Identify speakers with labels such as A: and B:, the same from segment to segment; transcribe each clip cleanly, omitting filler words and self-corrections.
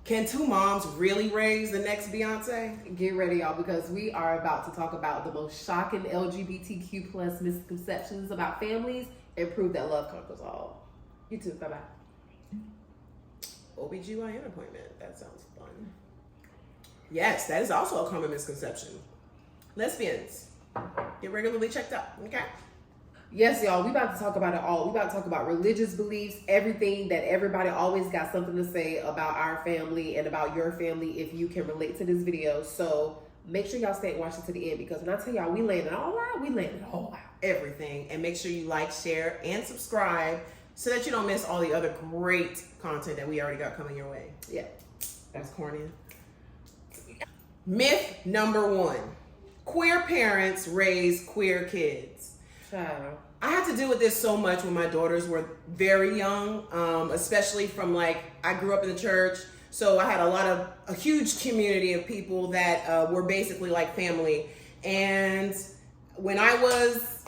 A: Can two moms really raise the next Beyonce?
B: Get ready, y'all, because we are about to talk about the most shocking LGBTQ plus misconceptions about families and prove that love conquers all. You too. Bye-bye.
A: OBGYN appointment. That sounds fun. Yes, that is also a common misconception. Lesbians, get regularly checked out, okay?
B: Yes, y'all, we about to talk about it all. We about to talk about religious beliefs, everything that everybody always got something to say about our family and about your family if you can relate to this video. So make sure y'all stay and watch it to the end, because when I tell y'all we laying it all out, we laying it all out.
A: Everything. And make sure you like, share, and subscribe so that you don't miss all the other great content that we already got coming your way.
B: Yeah.
A: That's corny. Myth number 1. Queer parents raise queer kids.
B: Child.
A: I had to deal with this so much when my daughters were very young, especially from I grew up in the church, so I had a huge community of people that were basically like family. And when I was,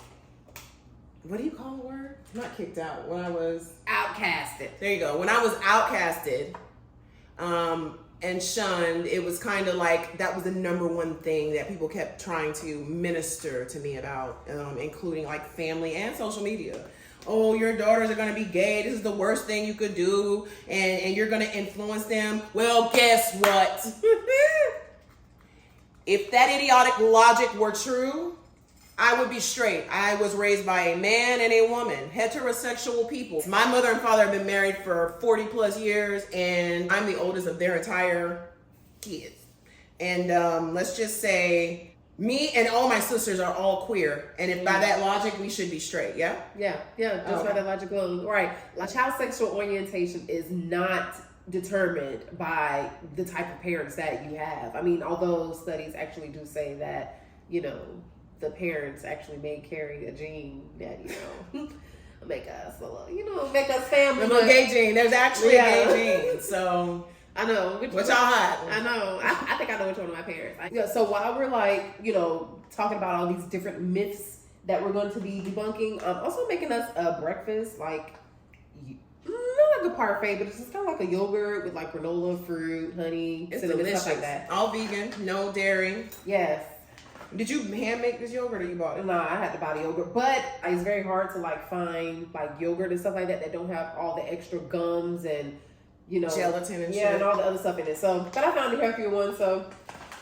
A: what do you call the word? Not kicked out. When I was
B: Outcasted.
A: There you go. When I was outcasted, and shunned, it was kind of like that was the number one thing that people kept trying to minister to me about, including like family and social media. Oh, your daughters are going to be gay. This is the worst thing you could do. And you're going to influence them. Well, guess what? If that idiotic logic were true, I would be straight. I was raised by a man and a woman, heterosexual people. My mother and father have been married for 40 plus years, and I'm the oldest of their entire kids. And let's just say me and all my sisters are all queer. And if by that logic, we should be straight, yeah?
B: Yeah, just by that logic alone. Right. Like, child sexual orientation is not determined by the type of parents that you have. I mean, although studies actually do say that, the parents actually may carry a gene that, make us family.
A: A gay gene. There's actually a gay gene. So
B: I know.
A: What y'all hiding?
B: I know. I think I know which one of my parents. So while we're talking about all these different myths that we're going to be debunking, also making us a breakfast, not like a parfait, but it's just kind of like a yogurt with like granola, fruit, honey,
A: it's
B: cinnamon,
A: delicious.
B: stuff like that.
A: All vegan, no dairy.
B: Yes.
A: Did you hand make this yogurt or you bought it?
B: No, I had to buy the yogurt, but it's very hard to find yogurt and stuff like that don't have all the extra gums and
A: gelatin and shit.
B: and all the other stuff in it. So, but I found a healthier one. So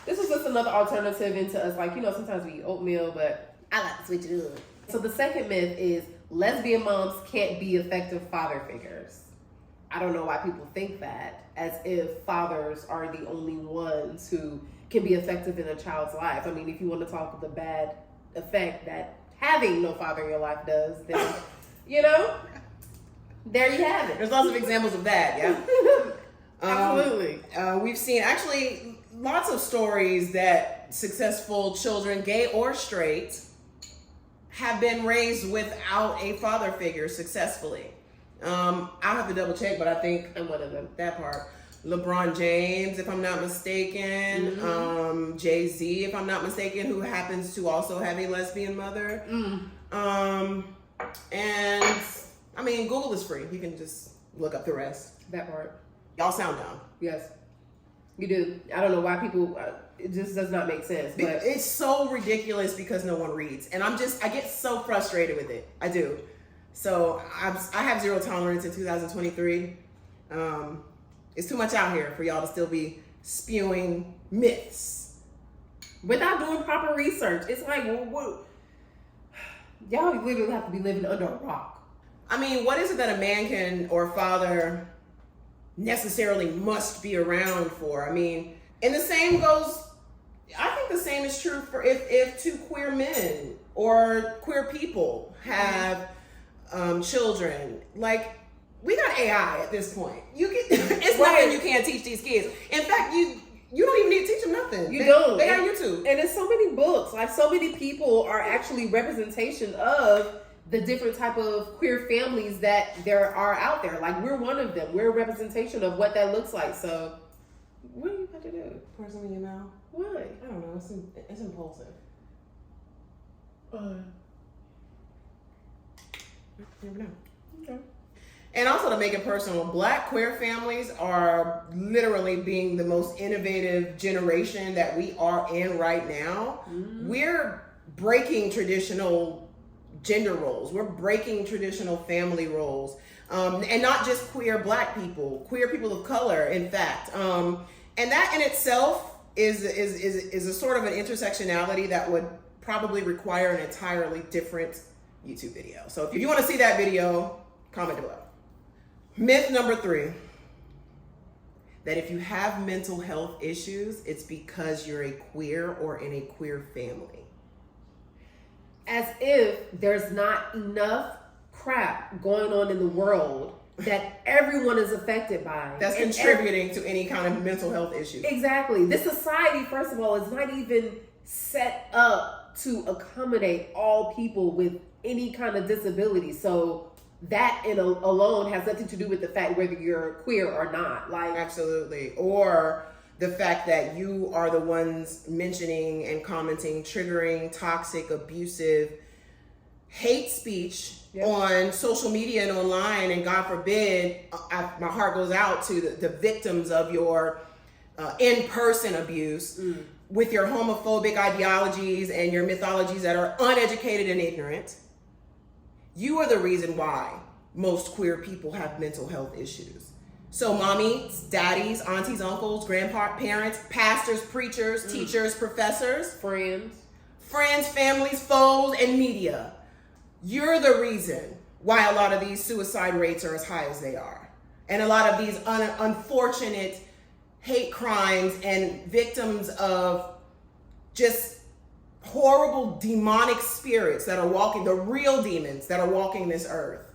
B: this was just another alternative into us. Sometimes we eat oatmeal, but I like to switch it up. So the second myth is lesbian moms can't be effective father figures. I don't know why people think that, as if fathers are the only ones who can be effective in a child's life. I mean, if you want to talk the bad effect that having no father in your life does, then, there you have it.
A: There's lots of examples of that, yeah?
B: Absolutely.
A: We've seen actually lots of stories that successful children, gay or straight, have been raised without a father figure successfully. I'll have to double check, but I think
B: I'm one of them.
A: That part. LeBron James, if I'm not mistaken.
B: Mm-hmm.
A: Jay-Z, if I'm not mistaken, who happens to also have a lesbian mother. And I mean, Google is free. You can just look up the rest.
B: That part.
A: Y'all sound dumb.
B: Yes, you do. I don't know why people. It just does not make sense. But
A: it's so ridiculous because no one reads, and I get so frustrated with it. I do. So I have zero tolerance in 2023. It's too much out here for y'all to still be spewing myths
B: without doing proper research. It's like, what? Y'all literally have to be living under a rock.
A: I mean, what is it that a man can or father necessarily must be around for? I mean, and the same goes, I think the same is true for if two queer men or queer people have children. We got AI at this point. It's nothing you can't teach these kids. In fact, you don't even need to teach them nothing.
B: You don't.
A: They got YouTube.
B: And there's so many books. So many people are actually representation of the different type of queer families that there are out there. We're one of them. We're a representation of what that looks like. So, what are you about to do?
A: Pour some in your mouth.
B: Why?
A: I don't know. It's impulsive.
B: You
A: never know.
B: Okay.
A: And also to make it personal, Black queer families are literally being the most innovative generation that we are in right now. We're breaking traditional gender roles. We're breaking traditional family roles. And not just queer Black people, queer people of color, in fact. And that in itself is a sort of an intersectionality that would probably require an entirely different YouTube video. So if you want to see that video, comment below. Myth number 3, that if you have mental health issues, it's because you're a queer or in a queer family.
B: As if there's not enough crap going on in the world that everyone is affected by.
A: That's contributing to any kind of mental health issue.
B: Exactly. This society, first of all, is not even set up to accommodate all people with any kind of disability. So that alone has nothing to do with the fact whether you're queer or not. Like,
A: absolutely. Or the fact that you are the ones mentioning and commenting triggering, toxic, abusive hate speech on social media and online, and God forbid, my heart goes out to the victims of your in-person abuse with your homophobic ideologies and your mythologies that are uneducated and ignorant. You are the reason why most queer people have mental health issues. So mommies, daddies, aunties, uncles, grandparents, pastors, preachers, teachers, professors,
B: friends,
A: families, foes, and media. You're the reason why a lot of these suicide rates are as high as they are. And a lot of these unfortunate hate crimes and victims of just horrible demonic spirits that are walking, the real demons that are walking this earth.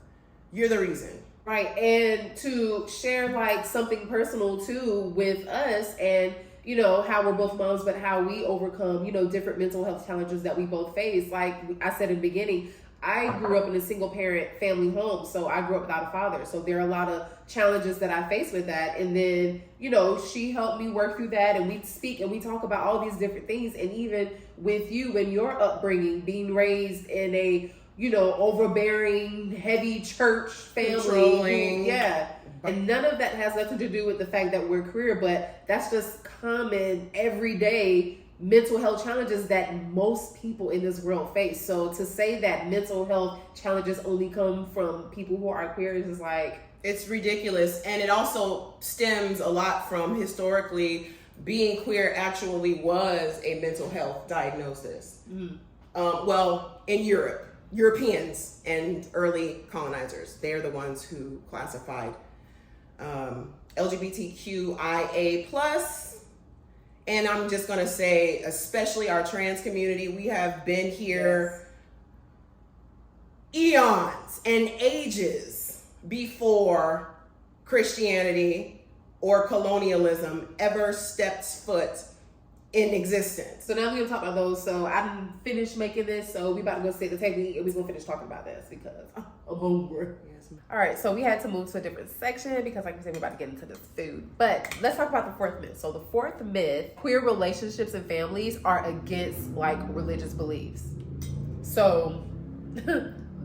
A: You're the reason.
B: Right. And to share like something personal too with us, and you know, how we're both moms, but how we overcome, you know, different mental health challenges that we both face. Like I said in the beginning, I grew up in a single parent family home, so I grew up without a father. So there are a lot of challenges that I face with that. And then, you know, she helped me work through that, and we speak and we talk about all these different things. And even with you and your upbringing, being raised in a, you know, overbearing, heavy church family.
A: Controlling.
B: Yeah. And none of that has nothing to do with the fact that we're queer, but that's just common, everyday mental health challenges that most people in this world face. So to say that mental health challenges only come from people who are queer is just like,
A: it's ridiculous. And it also stems a lot from historically being queer actually was a mental health diagnosis. Well, in Europe, Europeans and early colonizers, they're the ones who classified LGBTQIA+. And I'm just going to say, especially our trans community, we have been here eons and ages before Christianity or colonialism ever stepped foot in existence.
B: So now we're going to talk about those. So I didn't finish making this, so we about to go sit at the table and we're going to finish talking about this because I'm hungry. All right, so we had to move to a different section because, like we said, we're about to get into this food. But let's talk about the fourth myth. So the fourth myth, queer relationships and families are against, like, religious beliefs. So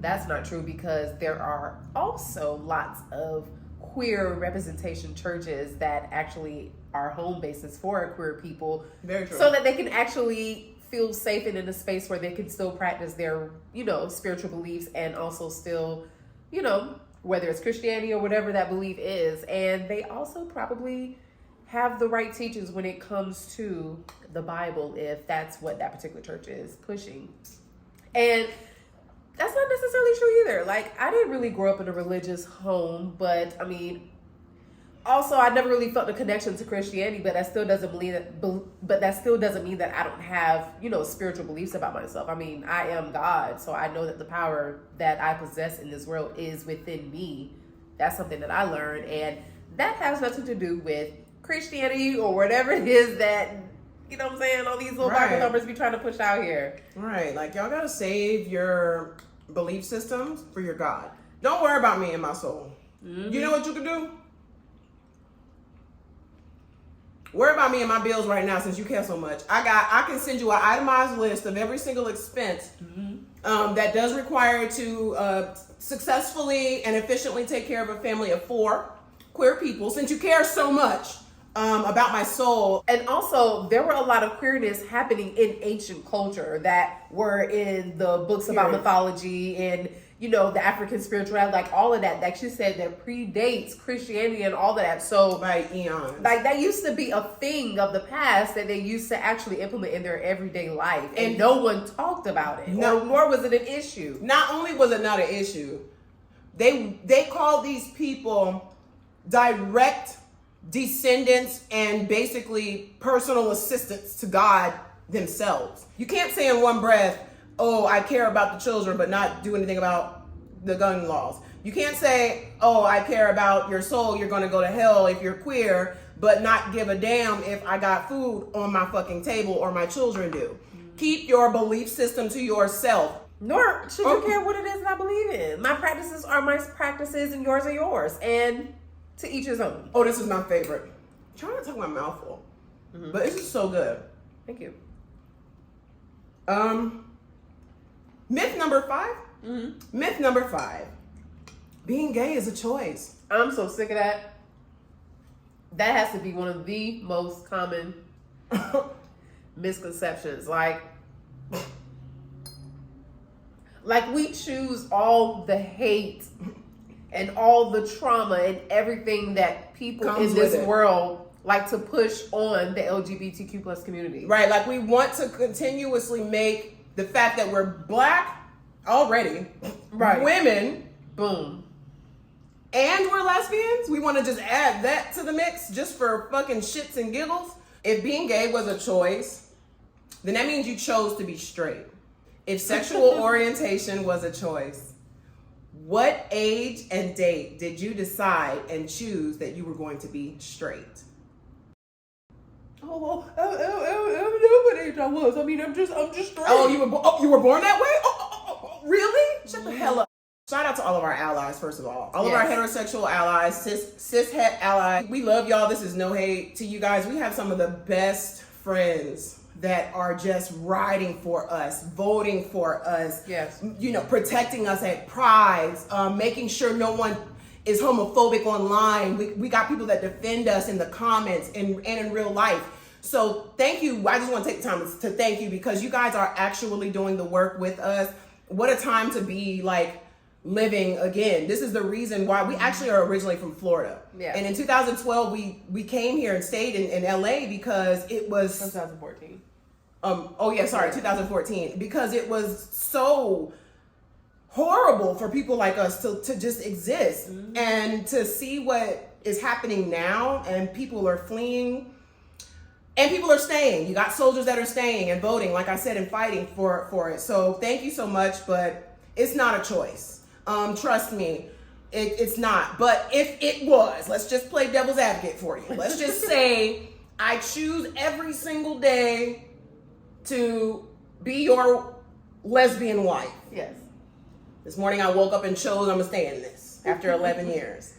B: that's not true because there are also lots of queer representation churches that actually are home bases for queer people.
A: Very true.
B: So that they can actually feel safe and in a space where they can still practice their, you know, spiritual beliefs and also still, you know, whether it's Christianity or whatever that belief is. And they also probably have the right teachings when it comes to the Bible, if that's what that particular church is pushing. And that's not necessarily true either. Like, I didn't really grow up in a religious home, but I mean, also I never really felt a connection to Christianity, but that still doesn't mean that I don't have, you know, spiritual beliefs about myself. I mean, I am God, so I know that the power that I possess in this world is within me. That's something that I learned, and that has nothing to do with Christianity or whatever it is that, you know what I'm saying, all these little Bible numbers be trying to push out here.
A: Right, like y'all gotta save your belief systems for your God. Don't worry about me and my soul. You know what you can do? Worry about me and my bills right now since you care so much. I can send you an itemized list of every single expense that does require you to successfully and efficiently take care of a family of 4 queer people. Since you care so much about my soul.
B: And also, there were a lot of queerness happening in ancient culture that were in the books about mythology and, you know, the African spirituality, like all of that. Like she said, that predates Christianity and all of that. So,
A: by eons.
B: Like, that used to be a thing of the past that they used to actually implement in their everyday life. And no one talked about it. Nor was it an issue.
A: Not only was it not an issue, they called these people direct descendants and basically personal assistants to God themselves. You can't say in one breath, oh, I care about the children, but not do anything about the gun laws. You can't say, oh, I care about your soul, you're going to go to hell if you're queer, but not give a damn if I got food on my fucking table or my children do. Keep your belief system to yourself.
B: Nor should you care what it is that I believe in. My practices are my practices and yours are yours. And to each his own.
A: Oh, this is my favorite. I'm trying to talk my mouth full. But this is so good.
B: Thank you.
A: Myth number 5. Myth number 5. Being gay is a choice.
B: I'm so sick of that. That has to be one of the most common misconceptions. Like we choose all the hate and all the trauma and everything that people
A: Comes
B: in this
A: with it.
B: world like to push on the LGBTQ plus community.
A: Right, like we want to continuously make the fact that we're black already,
B: Right.
A: women,
B: Boom.
A: and we're lesbians. We want to just add that to the mix just for fucking shits and giggles. If being gay was a choice, then that means you chose to be straight. If sexual orientation was a choice, what age and date did you decide and choose that you were going to be straight?
B: I don't know what age I was. I mean, I'm just straight.
A: Oh, you were born that way? Oh, really? Shut the hell up. Shout out to all of our allies, first of all. All of our heterosexual allies, cis-het allies. We love y'all. This is no hate to you guys. We have some of the best friends that are just riding for us, voting for us, you know, protecting us at prides, making sure no one is homophobic online. We got people that defend us in the comments and in real life. So thank you. I just want to take the time to thank you because you guys are actually doing the work with us. What a time to be like living again. This is the reason why we actually are originally from Florida.
B: Yeah.
A: And in 2012, we came here and stayed in LA because it was
B: 2014.
A: 2014, because it was so horrible for people like us to just exist and to see what is happening now, and people are fleeing and people are staying. You got soldiers that are staying and voting, like I said, and fighting for it. So thank you so much, but it's not a choice. Trust me, it's not. But if it was, let's just play devil's advocate for you. Let's just say I choose every single day to be your lesbian wife.
B: Yes.
A: This morning I woke up and chose I'm gonna stay in this after 11 years.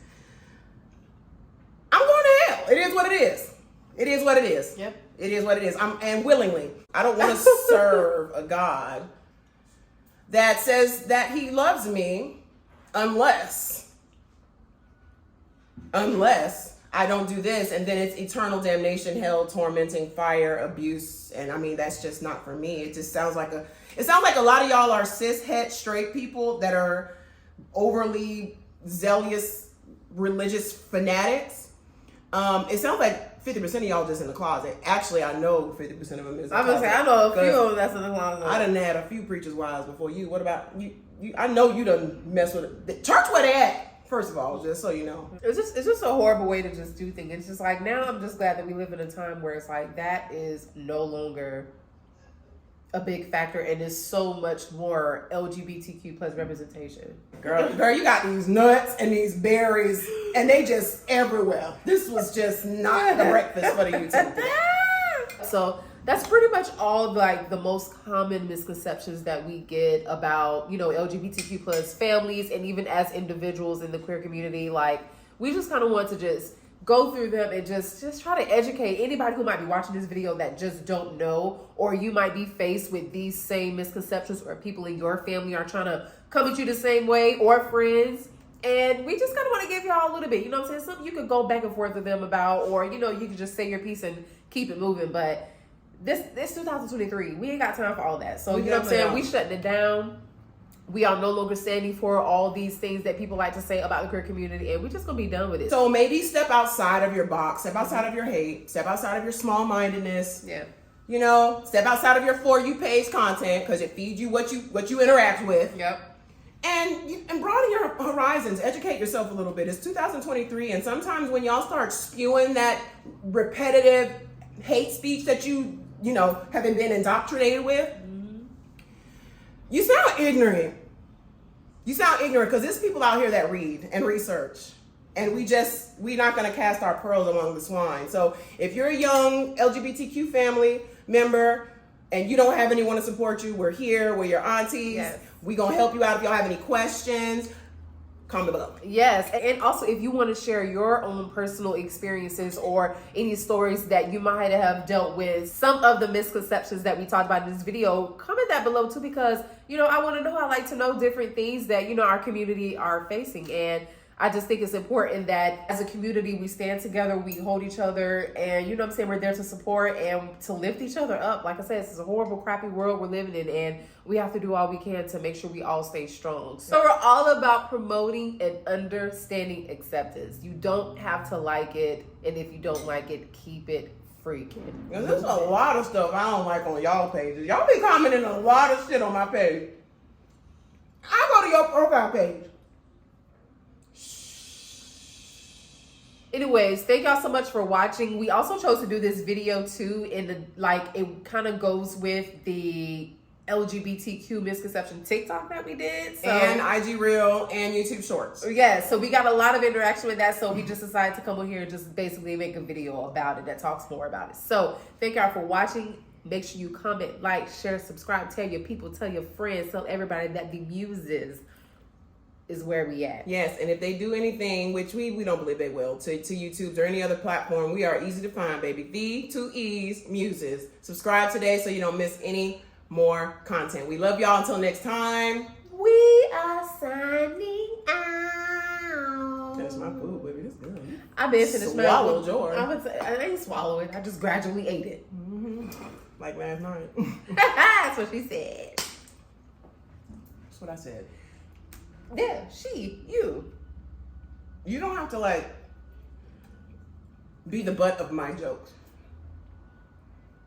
A: I'm going to hell. It is what it is. It is what it is.
B: Yep.
A: It is what it is. And willingly. I don't want to serve a God that says that he loves me unless I don't do this, and then it's eternal damnation, hell, tormenting, fire, abuse, and I mean that's just not for me. It just sounds like a lot of y'all are cis-het straight people that are overly zealous religious fanatics. It sounds like 50% of y'all just in the closet. Actually, I know 50% of them is in the
B: I'm gonna
A: closet.
B: say I know a few of them that's in the closet.
A: I done had a few preachers' wives before you. What about you? I know you done mess with it. The church where they at. First of all, just so you know.
B: It's just a horrible way to just do things. It's just like, now I'm just glad that we live in a time where it's like that is no longer a big factor and is so much more LGBTQ plus representation.
A: Girl, you got these nuts and these berries and they just everywhere. This was just not the breakfast for the YouTube.
B: So that's pretty much all like the most common misconceptions that we get about, you know, LGBTQ plus families and even as individuals in the queer community. Like, we just kind of want to just go through them and just try to educate anybody who might be watching this video that just don't know, or you might be faced with these same misconceptions, or people in your family are trying to come at you the same way, or friends. And we just kind of want to give y'all a little bit, you know what I'm saying? Something you could go back and forth with them about, or, you know, you can just say your piece and keep it moving. But this 2023, we ain't got time for all that. So, you know what I'm saying? We shutting it down. We are no longer standing for all these things that people like to say about the queer community, and we're just gonna be done with it.
A: So maybe step outside of your box, step outside of your hate, step outside of your small-mindedness.
B: Yeah.
A: You know, step outside of your For You page content, because it feeds you what you interact with.
B: Yep.
A: And broaden your horizons. Educate yourself a little bit. It's 2023, and sometimes when y'all start spewing that repetitive hate speech that you know haven't been indoctrinated with, you sound ignorant. You sound ignorant because there's people out here that read and research, and we're not going to cast our pearls among the swine. So if you're a young LGBTQ family member and you don't have anyone to support you, we're here. We're your aunties.
B: Yes.
A: We're going to help you out if y'all have any questions. Comment below.
B: Yes, and also if you want to share your own personal experiences or any stories that you might have dealt with, some of the misconceptions that we talked about in this video, comment that below too, because, you know, I want to know. I like to know different things that, you know, our community are facing. And I just think it's important that as a community, we stand together, we hold each other, and, you know what I'm saying, we're there to support and to lift each other up. Like I said, this is a horrible, crappy world we're living in, and we have to do all we can to make sure we all stay strong. So we're all about promoting and understanding acceptance. You don't have to like it, and if you don't like it, keep it freaking.
A: There's a lot of stuff I don't like on y'all pages. Y'all be commenting a lot of shit on my page. I go to your profile page.
B: Anyways, thank y'all so much for watching. We also chose to do this video too in the, like, it kind of goes with the LGBTQ misconception TikTok that we did. So,
A: and IG Reel and YouTube Shorts.
B: Yeah, so we got a lot of interaction with that, so we just decided to come on here and just basically make a video about it that talks more about it. So thank y'all for watching. Make sure you comment, like, share, subscribe, tell your people, tell your friends, tell everybody that the Muses is where we at.
A: Yes, and if they do anything, which we don't believe they will, to YouTube or any other platform, we are easy to find, baby. The 2 E's Muses. Subscribe today so you don't miss any more content. We love y'all. Until next time.
B: We are signing out.
A: That's my food, baby. That's good.
B: I've been finished my
A: swallowed yours.
B: I didn't swallow it. I just gradually ate it.
A: Like last night.
B: That's what she said.
A: That's what I said.
B: Yeah, you.
A: You don't have to, like, be the butt of my jokes.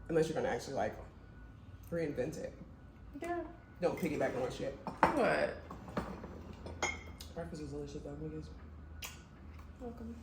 A: Unless you're going to actually, like, reinvent it.
B: Yeah.
A: Don't piggyback on shit.
B: What?
A: Breakfast is delicious, though, niggas.
B: Welcome.